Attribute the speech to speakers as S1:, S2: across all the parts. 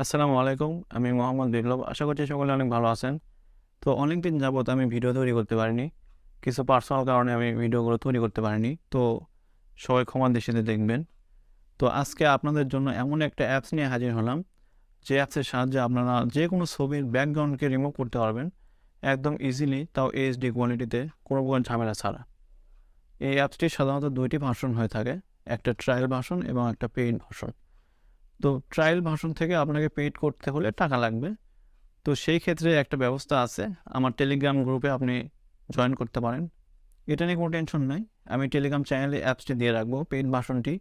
S1: আসসালামু আলাইকুম। আমি মোহাম্মদ বিপ্লব। আশা করছি সকলে অনেক ভালো আছেন। তো অনেকদিন যাবৎ আমি ভিডিও তৈরি করতে পারিনি। কিছু পার্সোনাল কারণে আমি ভিডিওগুলো তৈরি করতে পারিনি। তো সবাই ক্ষমার দৃষ্টিতে দেখবেন। তো আজকে আপনাদের জন্য এমন একটা অ্যাপস নিয়ে হাজির হলাম, যে অ্যাপসের সাহায্যে আপনারা যে কোনো ছবির ব্যাকগ্রাউন্ডকে রিমুভ করতে পারবেন একদম ইজিলি, তাও এইচডি কোয়ালিটিতে, কোনো প্রকার ঝামেলা ছাড়া। এই অ্যাপসটির সাধারণত 2টি ভার্সন হয়ে থাকে, একটা ট্রায়াল ভার্সন এবং একটা পেইড ভার্সন। তো ট্রায়াল ভার্সন থেকে আপনাকে পেইড করতে হলে টাকা লাগবে। তো সেই ক্ষেত্রে একটা ব্যবস্থা আছে, আমার টেলিগ্রাম গ্রুপে আপনি জয়েন করতে পারেন। এটা নিয়ে কোনো টেনশন নাই। আমি টেলিগ্রাম চ্যানেলে অ্যাপসটি দিয়ে রাখবো, পেইড ভার্সনটি।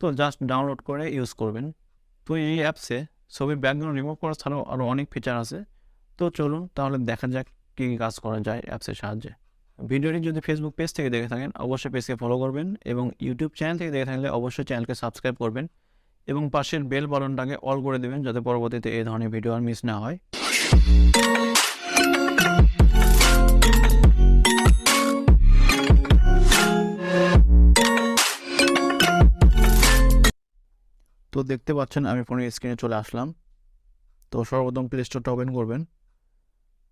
S1: তো জাস্ট ডাউনলোড করে ইউজ করবেন। তো এই অ্যাপসে ছবির ব্যাকগ্রাউন্ড রিমুভ করা ছাড়াও আরও অনেক ফিচার আছে। তো চলুন তাহলে দেখা যাক কী কী কাজ করা যায় অ্যাপসের সাহায্যে। ভিডিওটি যদি ফেসবুক পেজ থেকে দেখে থাকেন অবশ্যই পেজকে ফলো করবেন, এবং ইউটিউব চ্যানেল থেকে দেখে থাকলে অবশ্যই চ্যানেলকে সাবস্ক্রাইব করবেন এবং পাশের বেল বাটনটাকে অল করে দেবেন, যাতে পরবর্তীতে এই ধরনের ভিডিও আর মিস না হয়। তো দেখতে পাচ্ছেন আমি ফোনের স্ক্রিনে চলে আসলাম। তো সর্বপ্রথম প্লে স্টোরটা ওপেন করবেন।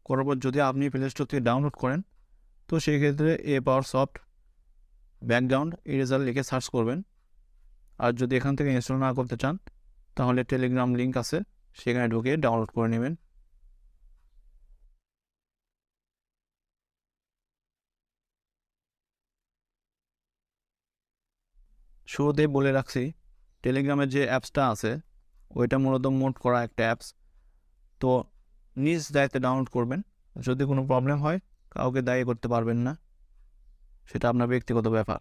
S1: করার পর যদি আপনি প্লে স্টোর থেকে ডাউনলোড করেন, তো সেই ক্ষেত্রে পাওয়ার সফট ব্যাকগ্রাউন্ড ইরেজার লিখে সার্চ করবেন। আর যদি এখান থেকে ইনস্টল না করতে চান, তাহলে টেলিগ্রাম লিঙ্ক আছে, সেখানে ঢুকে ডাউনলোড করে নেবেন। শুরুতেই বলে রাখছি, টেলিগ্রামের যে অ্যাপসটা আছে ওইটা মূলত মোড করা একটা অ্যাপস। তো নিজ দায়িত্বে ডাউনলোড করবেন। যদি কোনো প্রবলেম হয় কাউকে দায়ী করতে পারবেন না, সেটা আপনার ব্যক্তিগত ব্যাপার।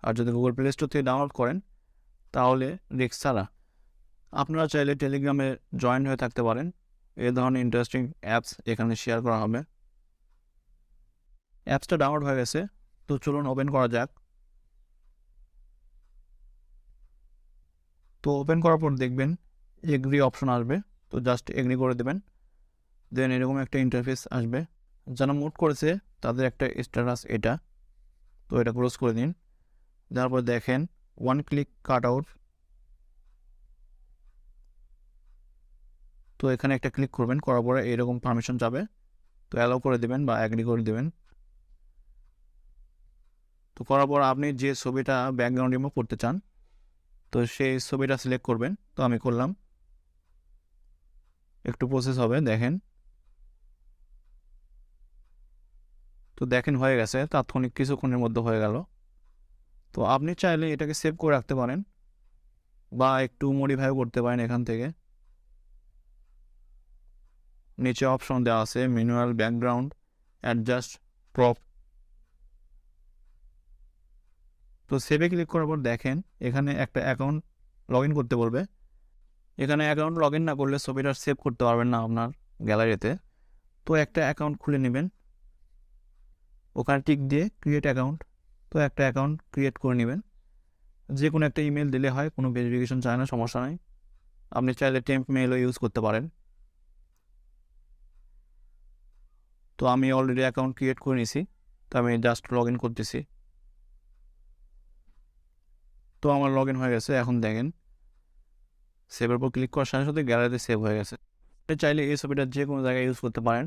S1: আর যদি গুগল প্লে স্টোর থেকে ডাউনলোড করেন তাহলে রিস্ক ছাড়া। আপনারা চাইলে টেলিগ্রামে জয়েন হয়ে থাকতে পারেন, এ ধরনের ইন্টারেস্টিং অ্যাপস এখানে শেয়ার করা হবে। অ্যাপসটা ডাউনলোড হয়ে গেছে, তো চলুন ওপেন করা যাক। তো ওপেন করার পর দেখবেন এগ্রি অপশন আসবে, তো জাস্ট এগ্রি করে দেবেন। দেন এরকম একটা ইন্টারফেস আসবে। যারা মোড করেছে তাদের একটা স্ট্যাটাস এটা, তো এটা ক্লোজ করে দিন। তারপর দেখেন ওয়ান ক্লিক কাট আউট, তো এখানে একটা ক্লিক করবেন। করার পরে এরকম পারমিশন যাবে, তো অ্যালাউ করে দেবেন বা অ্যাগ্রি করে দেবেন। তো করার পর আপনি যে ছবিটা ব্যাকগ্রাউন্ড রিমুভ করতে চান, তো সেই ছবিটা সিলেক্ট করবেন। তো আমি করলাম, একটু প্রসেস হবে দেখেন। তো দেখেন হয়ে গেছে, তাৎক্ষণিক কিছুক্ষণের মধ্যে হয়ে গেল। তো আপনি চাইলে এটাকে সেভ করে রাখতে পারেন বা একটু মডিফাইও করতে পারেন এখান থেকে। নিচে অপশন দেওয়া আছে ম্যানুয়াল ব্যাকগ্রাউন্ড, অ্যাডজাস্ট, ক্রপ। তো সেভে ক্লিক করার পর দেখেন এখানে একটা অ্যাকাউন্ট লগ ইন করতে বলবে। এখানে অ্যাকাউন্ট লগ ইন না করলে ছবিটা সেভ করতে পারবেন না আপনার গ্যালারিতে। তো একটা অ্যাকাউন্ট খুলে নেবেন, ওখানে টিক দিয়ে ক্রিয়েট অ্যাকাউন্ট। তো একটা অ্যাকাউন্ট ক্রিয়েট করে নেবেন। যে কোনো একটা ইমেল দিলে হয়, কোনো ভেরিফিকেশন চায় না, সমস্যা নাই। আপনি চাইলে টেম্প মেলও ইউজ করতে পারেন। তো আমি অলরেডি অ্যাকাউন্ট ক্রিয়েট করে নিয়েছি, তো আমি জাস্ট লগ ইন করতেছি। তো আমার লগ ইন হয়ে গেছে। এখন দেখেন সেভের উপর ক্লিক করার সাথে সাথে গ্যালারিতে সেভ হয়ে গেছে। আপনি চাইলে এই ছবিটা যে কোনো জায়গায় ইউজ করতে পারেন,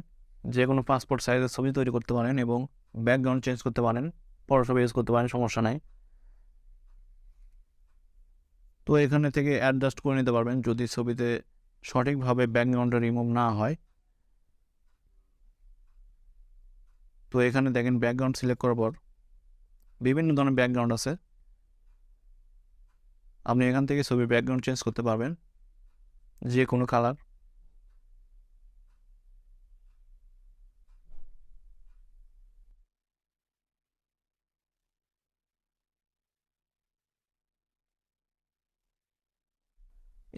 S1: যে কোনো পাসপোর্ট সাইজের ছবি তৈরি করতে পারেন এবং ব্যাকগ্রাউন্ড চেঞ্জ করতে পারেন, ফটোশপে ইউজ করতে পারেন, সমস্যা নাই। তো এখানে থেকে অ্যাডজাস্ট করে নিতে পারবেন যদি ছবিতে সঠিকভাবে ব্যাকগ্রাউন্ডটা রিমুভ না হয়। তো এখানে দেখেন ব্যাকগ্রাউন্ড সিলেক্ট করার পর বিভিন্ন ধরনের ব্যাকগ্রাউন্ড আছে, আপনি এখান থেকে ছবির ব্যাকগ্রাউন্ড চেঞ্জ করতে পারবেন, যে কোনো কালার।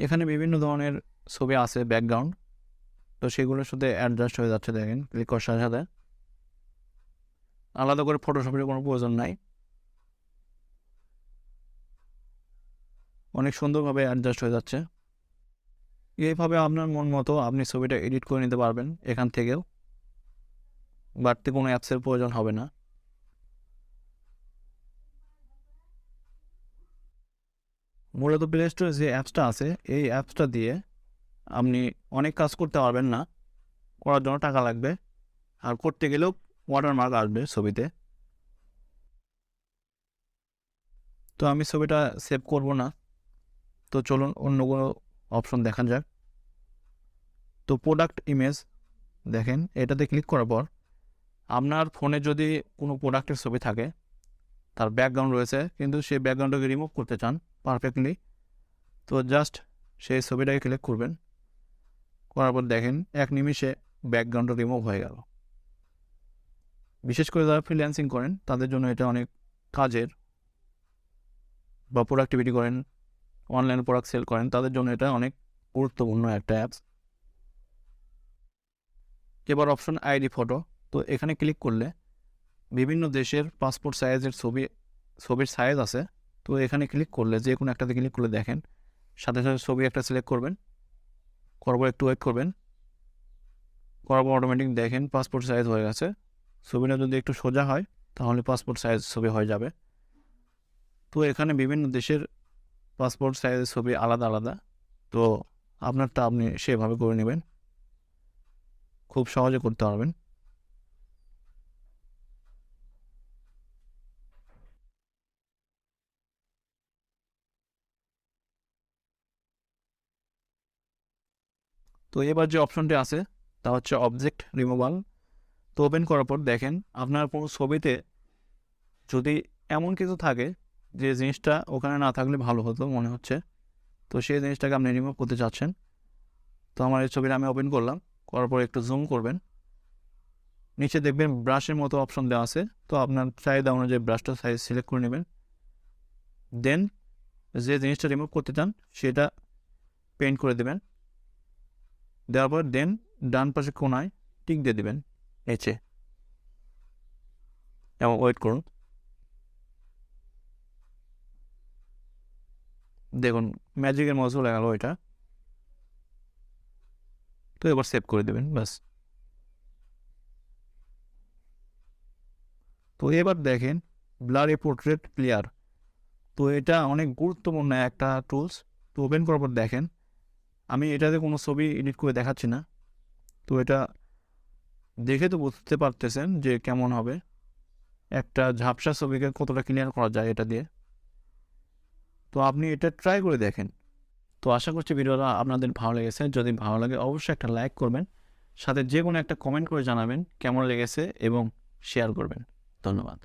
S1: এখানে বিভিন্ন ধরনের ছবি আছে ব্যাকগ্রাউন্ড, তো সেগুলোর সাথে অ্যাডজাস্ট হয়ে যাচ্ছে দেখেন ক্লিক করার সাথে সাথে। আলাদা করে ফটোশপের কোনো প্রয়োজন নাই, অনেক সুন্দরভাবে অ্যাডজাস্ট হয়ে যাচ্ছে। এইভাবে আপনার মন মতো আপনি ছবিটা এডিট করে নিতে পারবেন এখান থেকেও, বাড়তি কোনো অ্যাপসের প্রয়োজন হবে না। মূলত প্লে স্টোরে যে অ্যাপসটা আছে এই অ্যাপসটা দিয়ে আপনি অনেক কাজ করতে পারবেন না, করার জন্য টাকা লাগবে, আর করতে গেলেও ওয়াটারমার্ক আসবে ছবিতে। তো আমি ছবিটা সেভ করব না, তো চলুন অন্য কোনো অপশন দেখা যাক। তো প্রোডাক্ট ইমেজ দেখেন, এটাতে ক্লিক করার পর আপনার ফোনে যদি কোনো প্রোডাক্টের ছবি থাকে, তার ব্যাকগ্রাউন্ড রয়েছে, কিন্তু সেই ব্যাকগ্রাউন্ডটাকে রিমুভ করতে চান পারফেক্টলি, তো জাস্ট সেই ছবিটাকে ক্লিক করবেন। করার পর দেখেন এক নিমিষে ব্যাকগ্রাউন্ডটা রিমুভ হয়ে গেল। বিশেষ করে যারা ফ্রিল্যান্সিং করেন তাদের জন্য এটা অনেক কাজের, বা প্রোডাক্টিভিটি করেন, অনলাইন প্রোডাক্ট সেল করেন, তাদের জন্য এটা অনেক গুরুত্বপূর্ণ একটা অ্যাপস। এবার অপশন আইডি ফটো, তো এখানে ক্লিক করলে বিভিন্ন দেশের পাসপোর্ট সাইজের ছবির সাইজ আছে। তো এখানে ক্লিক করলে যে কোনো একটাতে ক্লিক করলে দেখেন সাথে সাথে ছবি একটা সিলেক্ট করবেন, করার পর একটু ওয়েট করবেন, করার পর অটোমেটিক দেখেন পাসপোর্ট সাইজ হয়ে গেছে। ছবিটা যদি একটু সোজা হয় তাহলে পাসপোর্ট সাইজ ছবি হয়ে যাবে। তো এখানে বিভিন্ন দেশের পাসপোর্ট সাইজের ছবি আলাদা আলাদা, তো আপনারটা আপনি সেভাবে করে নেবেন, খুব সহজে করতে পারবেন। তো এবার যে অপশনটি আছে তা হচ্ছে অবজেক্ট রিমুভাল। তো ওপেন করার পর দেখেন আপনার কোনো ছবিতে যদি এমন কিছু থাকে যে জিনিসটা ওখানে না থাকলে ভালো হতো মনে হচ্ছে, তো সেই জিনিসটাকে আপনি রিমুভ করতে চাচ্ছেন। তো আমার এই ছবিটা আমি ওপেন করলাম, করার পর একটু জুম করবেন, নিচে দেখবেন ব্রাশের মতো অপশন দেওয়া আছে। তো আপনার চাহিদা অনুযায়ী ব্রাশটা সাইজ সিলেক্ট করে নেবেন, দেন যে জিনিসটা রিমুভ করতে চান সেটা পেইন্ট করে দেবেন, দেওয়ার পর দেন ডান পাশে কোনায় টিক দিয়ে দেবেন নিচে, এবং ওয়েট করুন। দেখুন ম্যাজিকের মতো চলে গেল ওইটা। তো এবার সেভ করে দেবেন ব্যাস। তো এবার দেখেন ব্লারি পোর্ট্রেট ক্লিয়ার, তো এটা অনেক গুরুত্বপূর্ণ একটা টুলস। তো ওপেন করার পর দেখেন আমি এটাতে কোনো ছবি এডিট করে দেখাচ্ছি না, তো এটা দেখে তো বুঝতে পারতেছেন যে কেমন হবে, একটা ঝাপসা ছবিকে কতটা ক্লিয়ার করা যায় এটা দিয়ে। তো আপনি এটা ট্রাই করে দেখেন। তো আশা করছি ভিডিওটা আপনাদের ভালো লেগেছে, যদি ভালো লাগে অবশ্যই একটা লাইক করবেন, সাথে যে কোনো একটা কমেন্ট করে জানাবেন কেমন লেগেছে এবং শেয়ার করবেন। ধন্যবাদ।